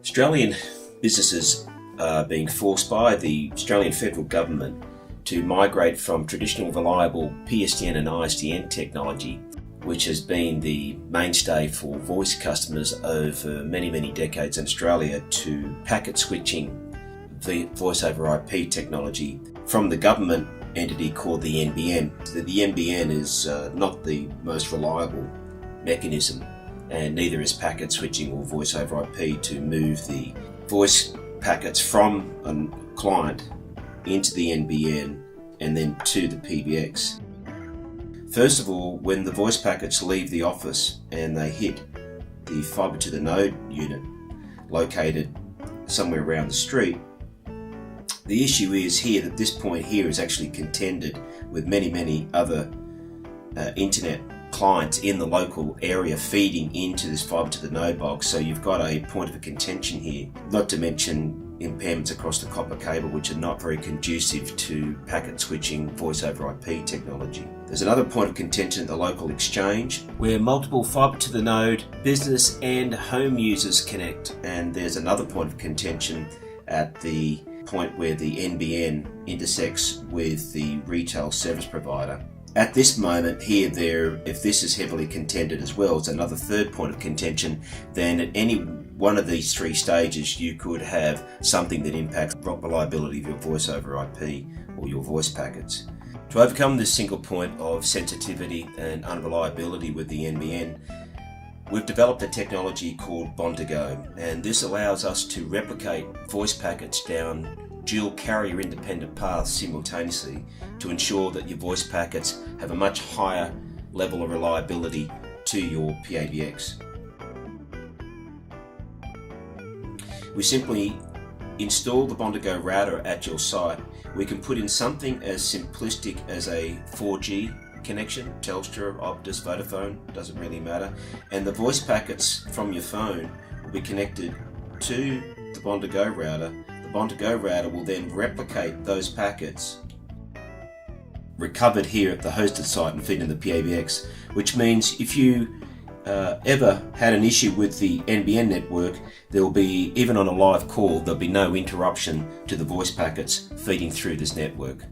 Australian businesses are being forced by the Australian federal government to migrate from traditional reliable PSTN and ISDN technology, which has been the mainstay for voice customers over many decades in Australia, to packet switching the voice over IP technology from the government entity called the NBN. The NBN is not the most reliable mechanism, and neither is packet switching or voice over IP to move the voice packets from a client into the NBN and then to the PBX. First of all, when the voice packets leave the office and they hit the fibre to the node unit located somewhere around the street, the issue is here that this point here is actually contended with many other internet clients in the local area feeding into this fibre to the node box. So you've got a point of contention here, not to mention impairments across the copper cable, which are not very conducive to packet switching voice over IP technology. There's another point of contention at the local exchange where multiple fibre to the node business and home users connect, and there's another point of contention at the point where the NBN intersects with the retail service provider. At this moment here, if this is heavily contended as well, it's another third point of contention. Then at any one of these three stages, you could have something that impacts reliability of your voice over IP or your voice packets. To overcome this single point of sensitivity and unreliability with the NBN, we've developed a technology called Bond2go, and this allows us to replicate voice packets down dual carrier independent paths simultaneously to ensure that your voice packets have a much higher level of reliability to your PABX. We simply install the Bond2go router at your site. We can put in something as simplistic as a 4G connection, Telstra, Optus, Vodafone, doesn't really matter, and the voice packets from your phone will be connected to the Bond2go router. The Bond2go router will then replicate those packets recovered here at the hosted site and feed in the PABX, which means if you ever had an issue with the NBN network, there will be, even on a live call, there'll be no interruption to the voice packets feeding through this network.